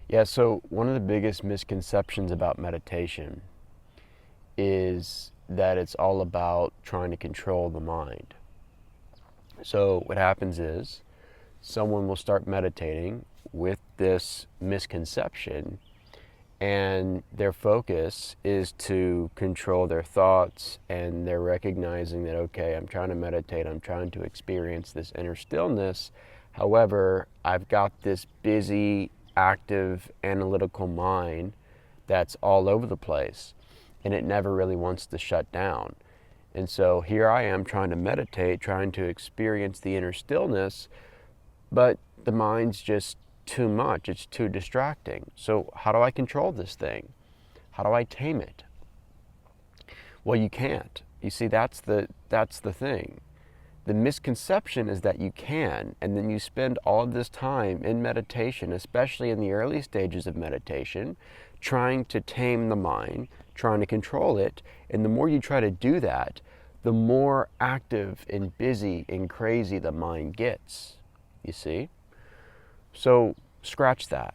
Yeah, so one of the biggest misconceptions about meditation is that it's all about trying to control the mind. So what happens is someone will start meditating with this misconception, and their focus is to control their thoughts, and they're recognizing that, okay, I'm trying to meditate, I'm trying to experience this inner stillness. However, I've got this busy, active, analytical mind that's all over the place, and it never really wants to shut down. And so here I am trying to meditate, trying to experience the inner stillness, but the mind's just too much. It's too distracting. So how do I control this thing? How do I tame it? Well, you can't. You see, that's the thing. The misconception is that you can, and then you spend all of this time in meditation, especially in the early stages of meditation, trying to tame the mind, trying to control it. And the more you try to do that, the more active and busy and crazy the mind gets. You see? So scratch that.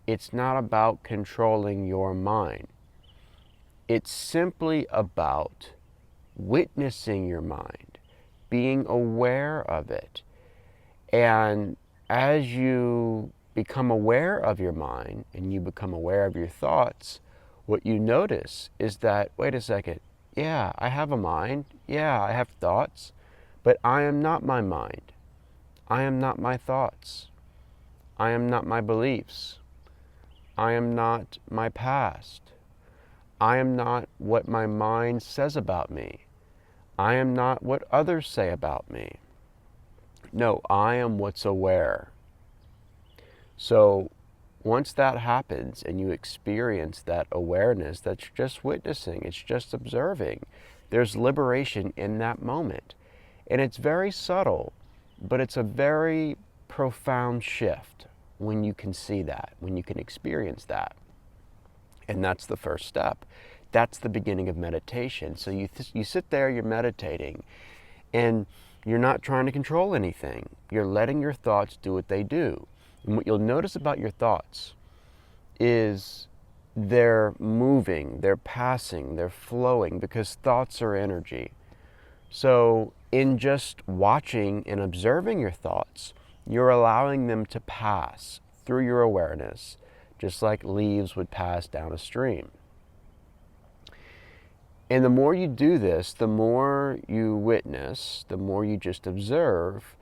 It's not about controlling your mind. It's simply about witnessing your mind, being aware of it. And as you become aware of your mind and you become aware of your thoughts, what you notice is that, wait a second, yeah, I have a mind, yeah, I have thoughts, but I am not my mind. I am not my thoughts. I am not my beliefs. I am not my past. I am not what my mind says about me. I am not what others say about me. No, I am what's aware. So once that happens and you experience that awareness, that's just witnessing, it's just observing, there's liberation in that moment. And it's very subtle, but it's a very profound shift when you can see that, when you can experience that. And that's the first step. That's the beginning of meditation. So you sit there, you're meditating, and you're not trying to control anything. You're letting your thoughts do what they do. And what you'll notice about your thoughts is they're moving, they're passing, they're flowing, because thoughts are energy. So in just watching and observing your thoughts, you're allowing them to pass through your awareness, just like leaves would pass down a stream. And the more you do this, the more you witness, the more you just observe,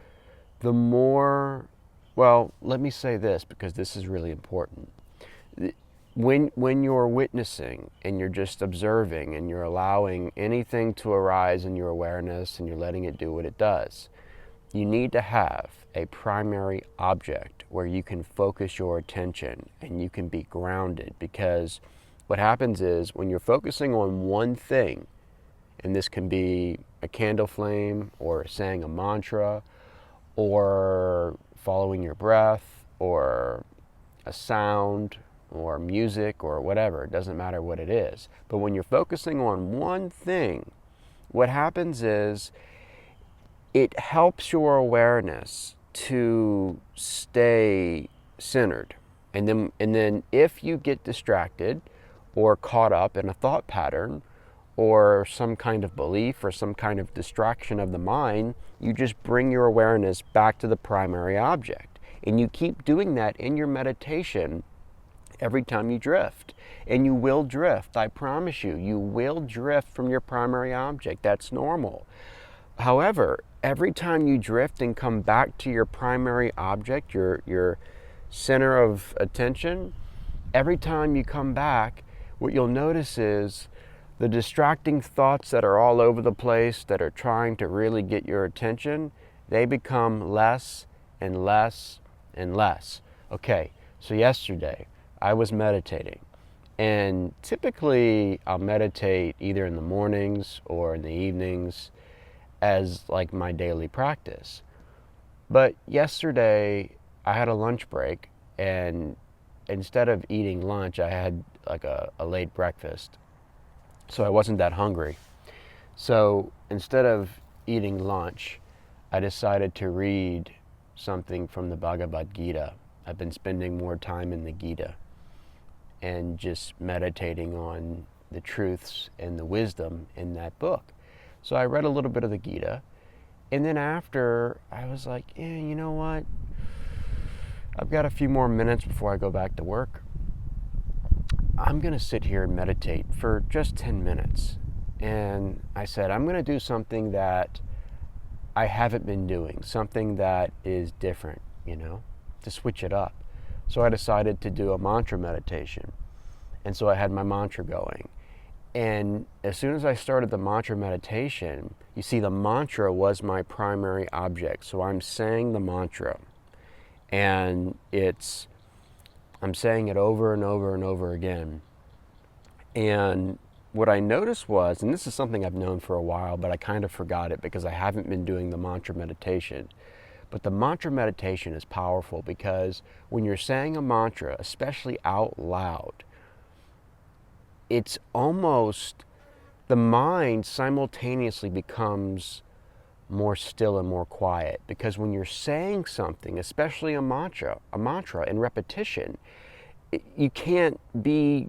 the more, well, let me say this because this is really important. When you're witnessing and you're just observing and you're allowing anything to arise in your awareness and you're letting it do what it does, you need to have a primary object where you can focus your attention and you can be grounded, because what happens is when you're focusing on one thing, and this can be a candle flame or saying a mantra or following your breath or a sound or music or whatever, it doesn't matter what it is. But when you're focusing on one thing, what happens is it helps your awareness to stay centered. And then if you get distracted or caught up in a thought pattern or some kind of belief or some kind of distraction of the mind, you just bring your awareness back to the primary object. And you keep doing that in your meditation every time you drift. And you will drift, I promise you. You will drift from your primary object. That's normal. However, every time you drift and come back to your primary object, your center of attention, every time you come back, what you'll notice is the distracting thoughts that are all over the place that are trying to really get your attention, they become less and less and less. Okay, so yesterday I was meditating, and typically I'll meditate either in the mornings or in the evenings as like my daily practice. But yesterday I had a lunch break, and instead of eating lunch, I had like a late breakfast. So I wasn't that hungry. So instead of eating lunch, I decided to read something from the Bhagavad Gita. I've been spending more time in the Gita. and just meditating on the truths and the wisdom in that book. So I read a little bit of the Gita, and then after I was like, yeah, you know what? I've got a few more minutes before I go back to work. I'm going to sit here and meditate for just 10 minutes. And I said, I'm going to do something that I haven't been doing, something that is different, to switch it up. So I decided to do a mantra meditation. And so I had my mantra going. And as soon as I started the mantra meditation, you see, the mantra was my primary object. So I'm saying the mantra, and I'm saying it over and over and over again. And what I noticed was, and this is something I've known for a while, but I kind of forgot it because I haven't been doing the mantra meditation. But the mantra meditation is powerful because when you're saying a mantra, especially out loud, it's almost, the mind simultaneously becomes more still and more quiet. Because when you're saying something, especially a mantra in repetition, you can't be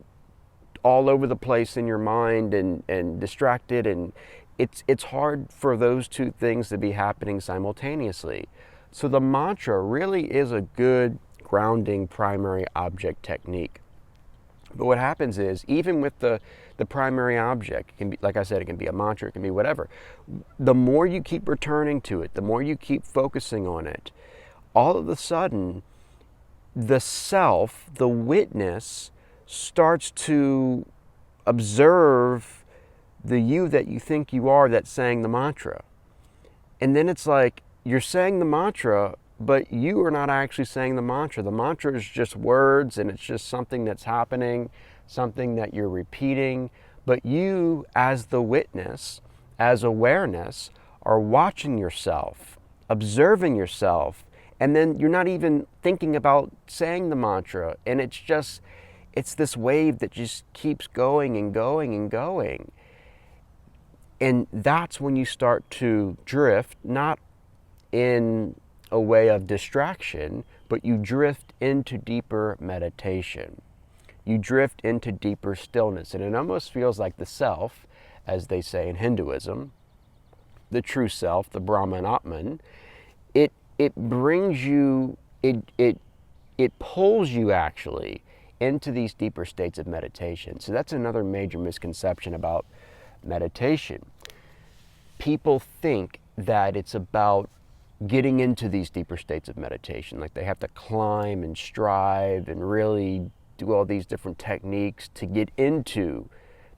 all over the place in your mind and distracted, and it's hard for those two things to be happening simultaneously. So the mantra really is a good grounding primary object technique. But what happens is, even with the primary object, it can be, like I said, it can be a mantra, it can be whatever. The more you keep returning to it, the more you keep focusing on it, all of a sudden, the self, the witness, starts to observe the you that you think you are that's saying the mantra. And then it's like, you're saying the mantra, but you are not actually saying the mantra. The mantra is just words, and it's just something that's happening, something that you're repeating. But you, as the witness, as awareness, are watching yourself, observing yourself, and then you're not even thinking about saying the mantra. And it's this wave that just keeps going and going and going. And that's when you start to drift, not in a way of distraction, but you drift into deeper meditation. You drift into deeper stillness. And it almost feels like the self, as they say in Hinduism, the true self, the Brahman Atman, it brings you, it pulls you actually into these deeper states of meditation. So that's another major misconception about meditation. People think that it's about getting into these deeper states of meditation, like they have to climb and strive and really do all these different techniques to get into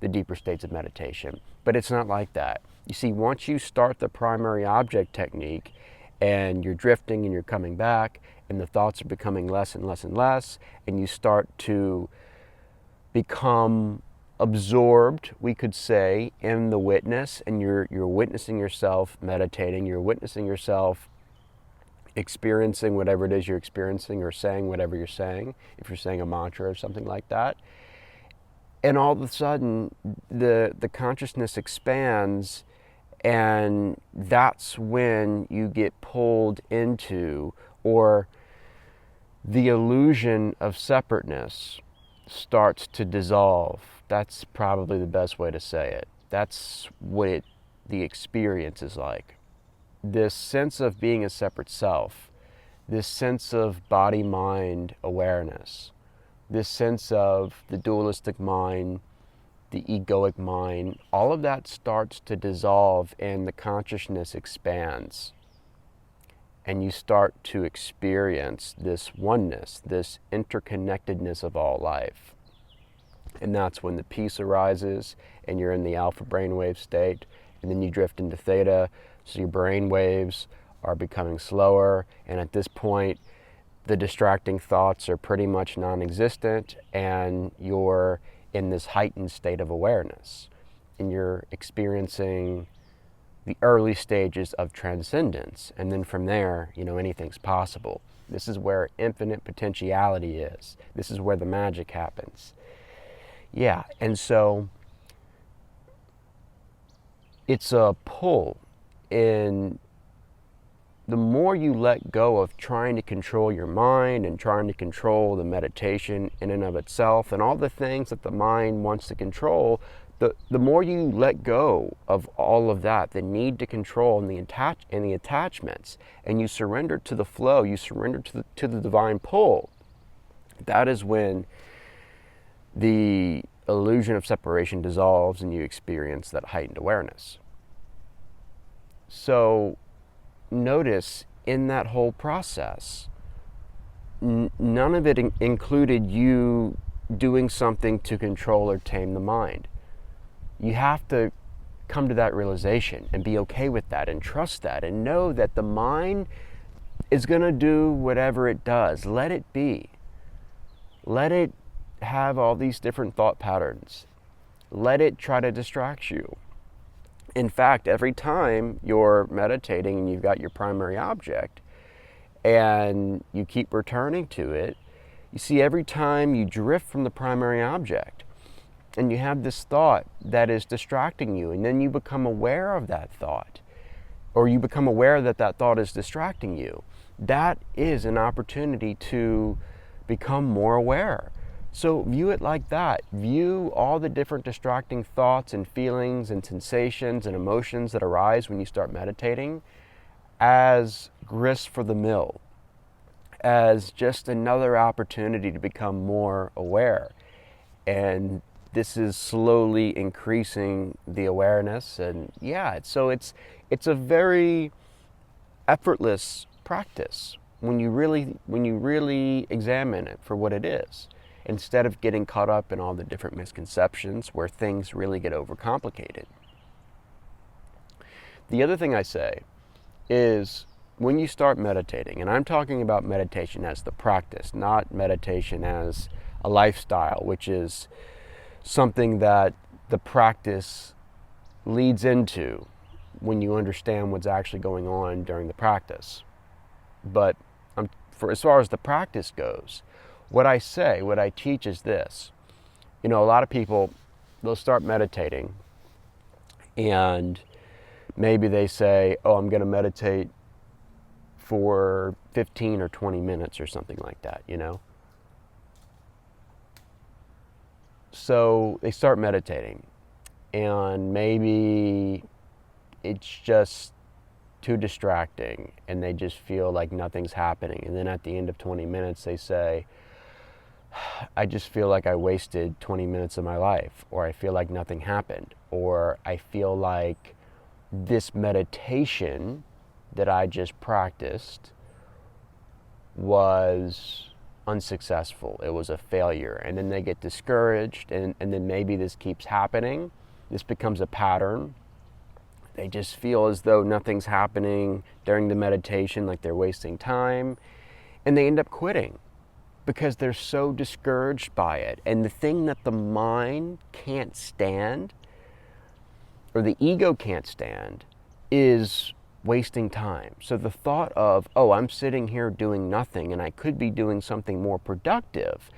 the deeper states of meditation. But it's not like that. You see, once you start the primary object technique and you're drifting and you're coming back and the thoughts are becoming less and less and less, and you start to become absorbed, we could say, in the witness, and you're witnessing yourself meditating, you're witnessing yourself experiencing whatever it is you're experiencing, or saying whatever you're saying, if you're saying a mantra or something like that. And all of a sudden, the consciousness expands, and that's when you get pulled into, or the illusion of separateness starts to dissolve. That's probably the best way to say it. That's what the experience is like. This sense of being a separate self, this sense of body-mind awareness, this sense of the dualistic mind, the egoic mind, all of that starts to dissolve and the consciousness expands. And you start to experience this oneness, this interconnectedness of all life. And that's when the peace arises and you're in the alpha brainwave state, and then you drift into theta, so your brain waves are becoming slower, and at this point the distracting thoughts are pretty much non-existent, and you're in this heightened state of awareness, and you're experiencing the early stages of transcendence. And then from there, anything's possible. This is where infinite potentiality is. This is where the magic happens. Yeah, and so it's a pull in the more you let go of trying to control your mind and trying to control the meditation in and of itself and all the things that the mind wants to control, the more you let go of all of that, the need to control and the attachments, and you surrender to the flow, you surrender to the divine pull, that is when the illusion of separation dissolves and you experience that heightened awareness. So notice in that whole process, none of it included you doing something to control or tame the mind. You have to come to that realization and be okay with that and trust that and know that the mind is going to do whatever it does. Let it be. Let it have all these different thought patterns. Let it try to distract you. In fact, every time you're meditating and you've got your primary object and you keep returning to it, you see every time you drift from the primary object and you have this thought that is distracting you, and then you become aware of that thought, or you become aware that that thought is distracting you, that is an opportunity to become more aware. So view it like that. View all the different distracting thoughts and feelings and sensations and emotions that arise when you start meditating as grist for the mill, as just another opportunity to become more aware. And this is slowly increasing the awareness. And so it's a very effortless practice when you really examine it for what it is, instead of getting caught up in all the different misconceptions where things really get overcomplicated. The other thing I say is when you start meditating, and I'm talking about meditation as the practice, not meditation as a lifestyle, which is something that the practice leads into when you understand what's actually going on during the practice. But for as far as the practice goes, what I teach is this. A lot of people, they'll start meditating and maybe they say, oh, I'm going to meditate for 15 or 20 minutes or something like that, So they start meditating and maybe it's just too distracting and they just feel like nothing's happening. And then at the end of 20 minutes, they say, I just feel like I wasted 20 minutes of my life, or I feel like nothing happened, or I feel like this meditation that I just practiced was unsuccessful. It was a failure. And then they get discouraged, and then maybe this keeps happening. This becomes a pattern. They just feel as though nothing's happening during the meditation, like they're wasting time, and they end up quitting because they're so discouraged by it. And the thing that the mind can't stand, or the ego can't stand, is wasting time. So the thought of, oh, I'm sitting here doing nothing and I could be doing something more productive,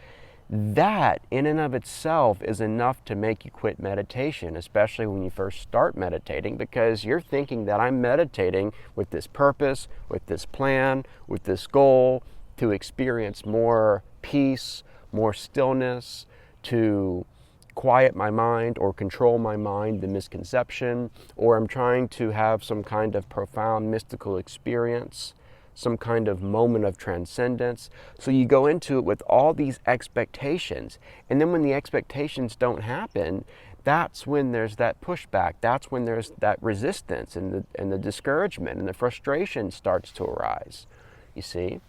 that in and of itself is enough to make you quit meditation, especially when you first start meditating, because you're thinking that I'm meditating with this purpose, with this plan, with this goal to experience more peace, more stillness, to quiet my mind or control my mind, the misconception, or I'm trying to have some kind of profound mystical experience, some kind of moment of transcendence. So you go into it with all these expectations, and then when the expectations don't happen, that's when there's that pushback, that's when there's that resistance and the discouragement and the frustration starts to arise, you see?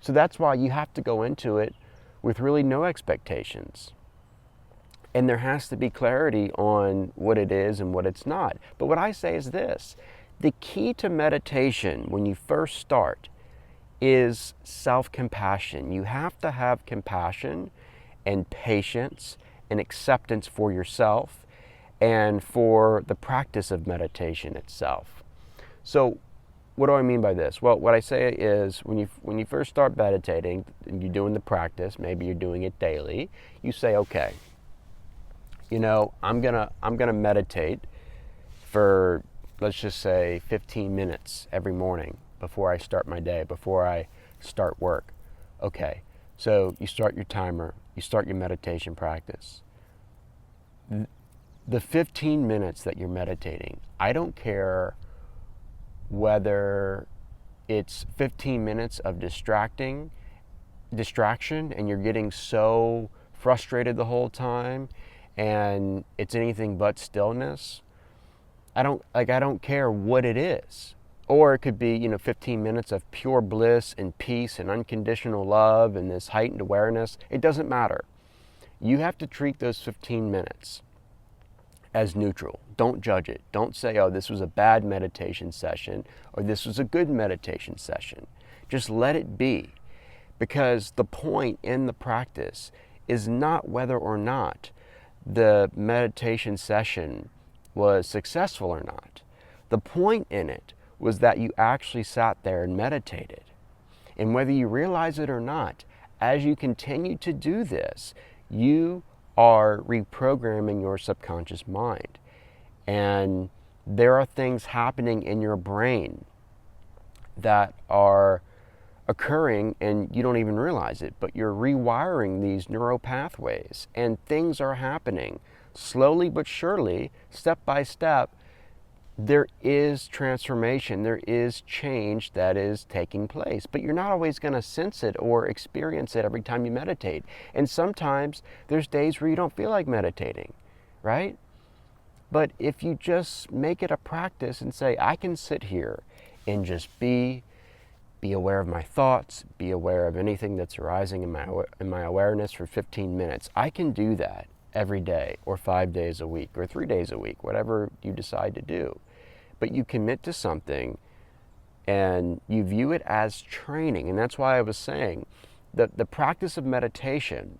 So that's why you have to go into it with really no expectations. And there has to be clarity on what it is and what it's not. But what I say is this: the key to meditation when you first start is self-compassion. You have to have compassion and patience and acceptance for yourself and for the practice of meditation itself. So what do I mean by this? Well, what I say is when you first start meditating and you're doing the practice, maybe you're doing it daily, you say, okay, I'm gonna meditate for, let's just say, 15 minutes every morning. before I start my day, before I start work. Okay, so you start your timer, you start your meditation practice. The 15 minutes that you're meditating, I don't care whether it's 15 minutes of distraction and you're getting so frustrated the whole time and it's anything but stillness. I don't care what it is. Or it could be, 15 minutes of pure bliss and peace and unconditional love and this heightened awareness. It doesn't matter. You have to treat those 15 minutes as neutral. Don't judge it. Don't say, oh, this was a bad meditation session or this was a good meditation session. Just let it be. Because the point in the practice is not whether or not the meditation session was successful or not. The point in it was that you actually sat there and meditated. And whether you realize it or not, as you continue to do this, you are reprogramming your subconscious mind. And there are things happening in your brain that are occurring and you don't even realize it, but you're rewiring these neural pathways and things are happening slowly but surely, step by step. There is transformation, there is change that is taking place, but you're not always going to sense it or experience it every time you meditate. And sometimes there's days where you don't feel like meditating, right? But if you just make it a practice and say, I can sit here and just be aware of my thoughts, be aware of anything that's arising in my awareness for 15 minutes. I can do that every day or 5 days a week or 3 days a week, whatever you decide to do. But you commit to something and you view it as training. And that's why I was saying that the practice of meditation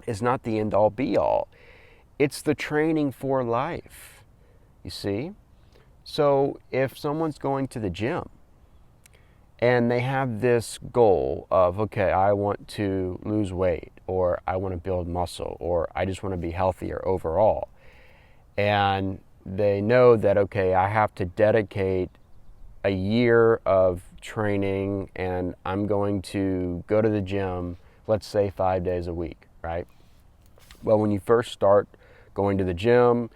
is not the end all be all. It's the training for life, you see? So if someone's going to the gym and they have this goal of, okay, I want to lose weight, or I want to build muscle, or I just want to be healthier overall. And they know that, okay, I have to dedicate a year of training and I'm going to go to the gym, let's say 5 days a week, right? Well, when you first start going to the gym,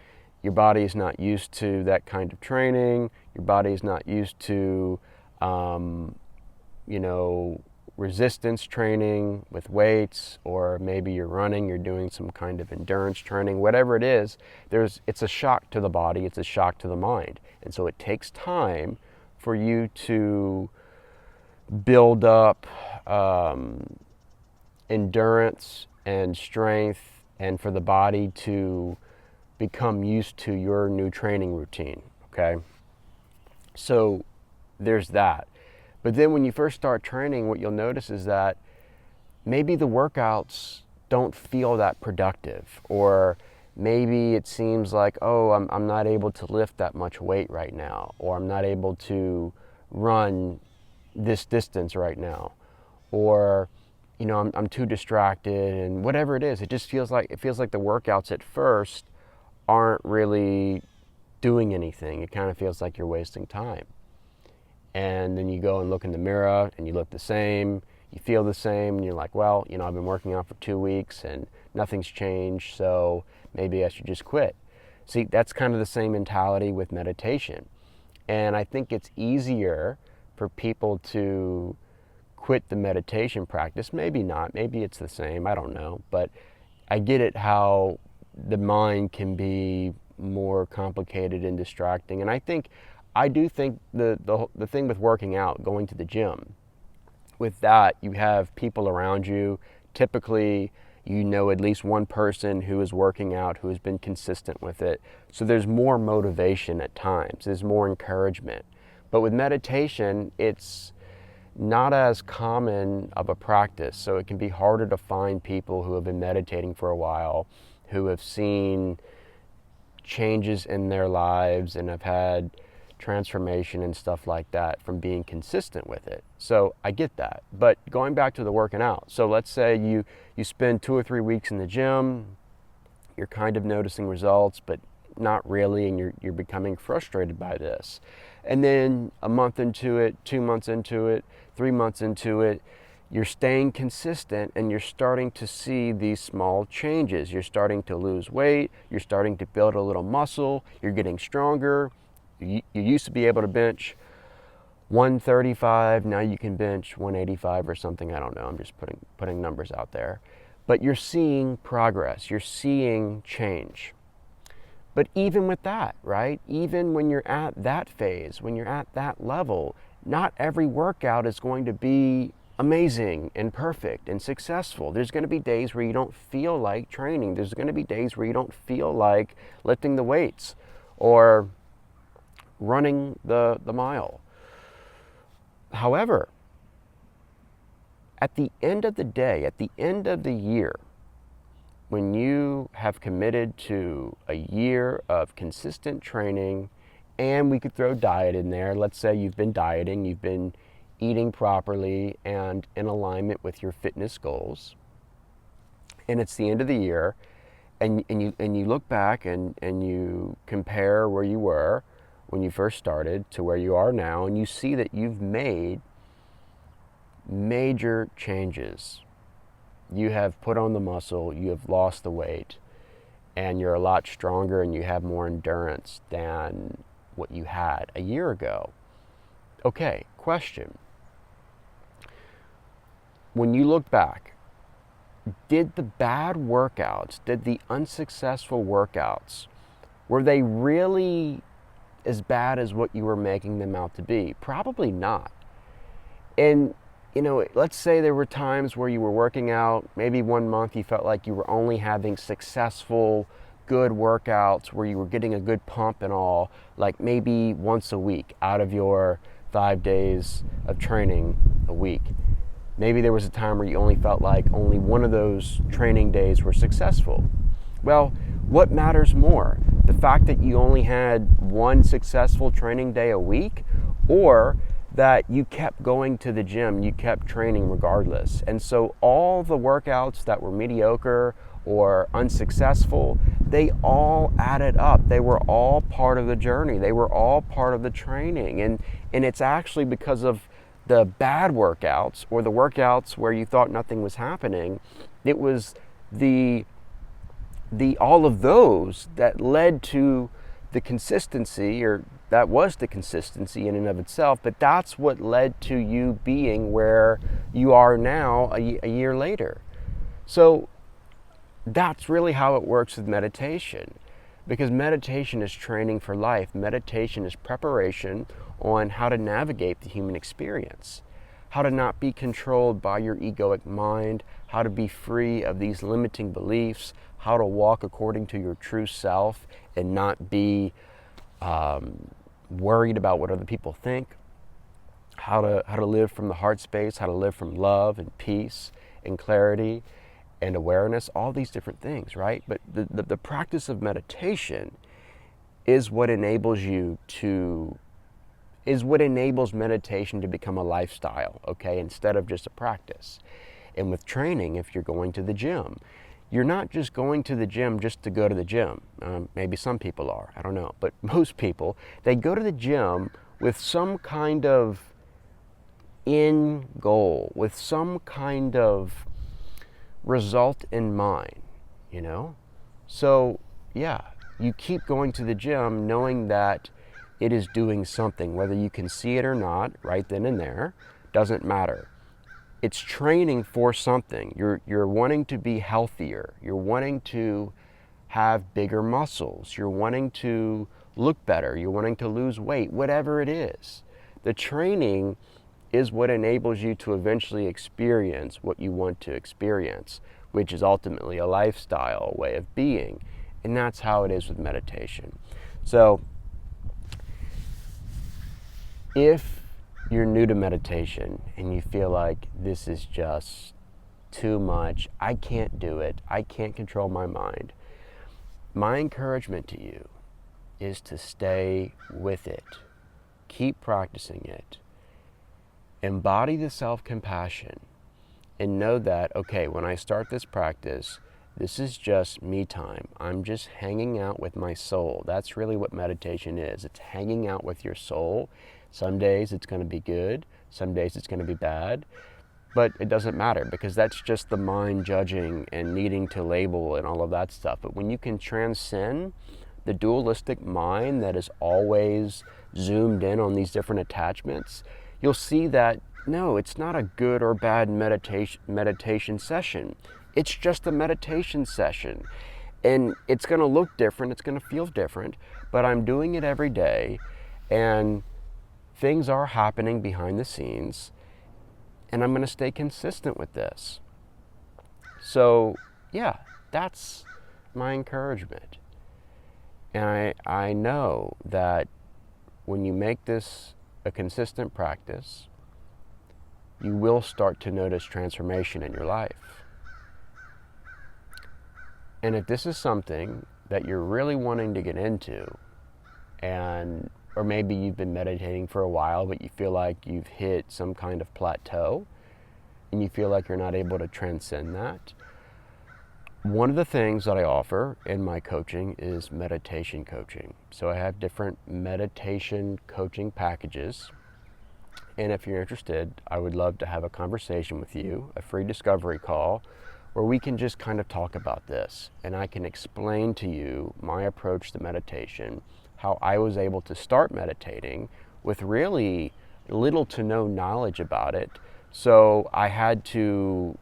your body is not used to that kind of training. Your body is not used to resistance training with weights, or maybe you're running, you're doing some kind of endurance training, whatever it is, it's a shock to the body, it's a shock to the mind. And so it takes time for you to build up endurance and strength and for the body to become used to your new training routine, okay? So there's that. But then when you first start training, what you'll notice is that maybe the workouts don't feel that productive, or maybe it seems like, oh, I'm not able to lift that much weight right now, or I'm not able to run this distance right now, or I'm too distracted, and whatever it is, it feels like the workouts at first aren't really doing anything. It kind of feels like you're wasting time. And then you go and look in the mirror and you look the same, you feel the same, and you're like, well, I've been working out for 2 weeks and nothing's changed, so maybe I should just quit. See, that's kind of the same mentality with meditation. And I think it's easier for people to quit the meditation practice. Maybe not, maybe it's the same, I don't know. But I get it how the mind can be more complicated and distracting. And I do think the thing with working out, going to the gym, with that you have people around you. Typically, at least one person who is working out, who has been consistent with it. So there's more motivation at times. There's more encouragement. But with meditation, it's not as common of a practice. So it can be harder to find people who have been meditating for a while, who have seen changes in their lives and have had transformation and stuff like that from being consistent with it. So I get that. But going back to the working out, so let's say you spend 2 or 3 weeks in the gym, you're kind of noticing results, but not really, and you're becoming frustrated by this. And then a month into it, 2 months into it, 3 months into it, you're staying consistent and you're starting to see these small changes. You're starting to lose weight, you're starting to build a little muscle, you're getting stronger. You used to be able to bench 135, now you can bench 185 or something, I don't know, I'm just putting numbers out there. But you're seeing progress, you're seeing change. But even with that, right, even when you're at that phase, when you're at that level, not every workout is going to be amazing and perfect and successful. There's going to be days where you don't feel like training. There's going to be days where you don't feel like lifting the weights or running the mile. However, at the end of the day, at the end of the year, when you have committed to a year of consistent training, and we could throw diet in there, let's say you've been dieting, you've been eating properly and in alignment with your fitness goals, and it's the end of the year, and you look back and you compare where you were when you first started to where you are now, and you see that you've made major changes. You have put on the muscle, you have lost the weight, and you're a lot stronger and you have more endurance than what you had a year ago. Okay, question. When you look back, did the bad workouts, did the unsuccessful workouts, were they really as bad as what you were making them out to be? Probably not. And let's say there were times where you were working out, maybe 1 month you felt like you were only having successful, good workouts where you were getting a good pump and all, like maybe once a week out of your 5 days of training a week. Maybe there was a time where you only felt like only one of those training days were successful. Well, what matters more? The fact that you only had one successful training day a week, or that you kept going to the gym, you kept training regardless? And so all the workouts that were mediocre or unsuccessful, they all added up. They were all part of the journey. They were all part of the training. And it's actually because of the bad workouts or the workouts where you thought nothing was happening, it was the all of those that led to the consistency, or that was the consistency in and of itself, but that's what led to you being where you are now a year later. So that's really how it works with meditation, because meditation is training for life. Meditation is preparation on how to navigate the human experience, how to not be controlled by your egoic mind, how to be free of these limiting beliefs, how to walk according to your true self and not be worried about what other people think, how to live from the heart space, how to live from love and peace and clarity and awareness, all these different things, right? But the practice of meditation is what enables meditation to become a lifestyle, okay, instead of just a practice. And with training, if you're going to the gym, you're not just going to the gym just to go to the gym. Maybe some people are, I don't know. But most people, they go to the gym with some kind of end goal, with some kind of result in mind, So, yeah, you keep going to the gym knowing that it is doing something. Whether you can see it or not, right then and there, doesn't matter. It's training for something. You're wanting to be healthier. You're wanting to have bigger muscles. You're wanting to look better. You're wanting to lose weight, whatever it is. The training is what enables you to eventually experience what you want to experience, which is ultimately a lifestyle, a way of being. And that's how it is with meditation. So if you're new to meditation and you feel like this is just too much, I can't do it, I can't control my mind, my encouragement to you is to stay with it. Keep practicing it. Embody the self-compassion and know that, okay, when I start this practice, This is just me time. I'm just hanging out with my soul. That's really what meditation is. It's hanging out with your soul. Some days it's going to be good. Some days it's going to be bad. But it doesn't matter, because that's just the mind judging and needing to label and all of that stuff. But when you can transcend the dualistic mind that is always zoomed in on these different attachments, you'll see that no, it's not a good or bad meditation session. It's just a meditation session. And it's going to look different, it's going to feel different, but I'm doing it every day, and things are happening behind the scenes, and I'm going to stay consistent with this. So, yeah, that's my encouragement. And I know that when you make this a consistent practice, you will start to notice transformation in your life. And if this is something that you're really wanting to get into, or maybe you've been meditating for a while, but you feel like you've hit some kind of plateau, and you feel like you're not able to transcend that, one of the things that I offer in my coaching is meditation coaching. So I have different meditation coaching packages. And if you're interested, I would love to have a conversation with you, a free discovery call, where we can just kind of talk about this. And I can explain to you my approach to meditation, how I was able to start meditating with really little to no knowledge about it. So I had to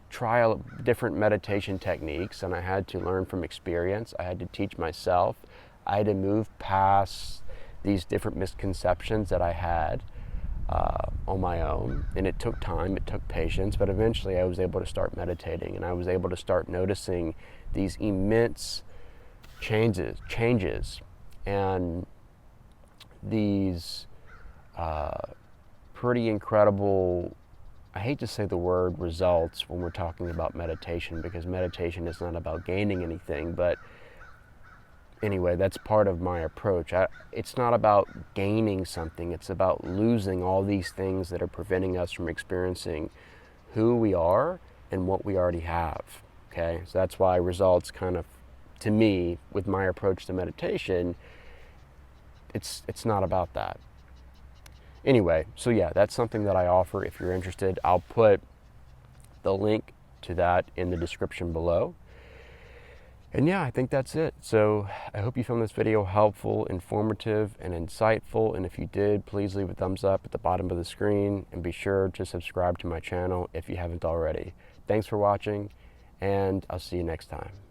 try different meditation techniques, and I had to learn from experience. I had to teach myself. I had to move past these different misconceptions that I had on my own, and it took time, it took patience, but eventually I was able to start meditating, and I was able to start noticing these immense changes and these pretty incredible, I hate to say the word results when we're talking about meditation, because meditation is not about gaining anything, but anyway, that's part of my approach. It's not about gaining something, it's about losing all these things that are preventing us from experiencing who we are and what we already have, okay? So that's why results kind of, to me, with my approach to meditation, it's not about that. Anyway, so yeah, that's something that I offer. If you're interested, I'll put the link to that in the description below. And yeah, I think that's it. So I hope you found this video helpful, informative, and insightful. And if you did, please leave a thumbs up at the bottom of the screen, and be sure to subscribe to my channel if you haven't already. Thanks for watching, and I'll see you next time.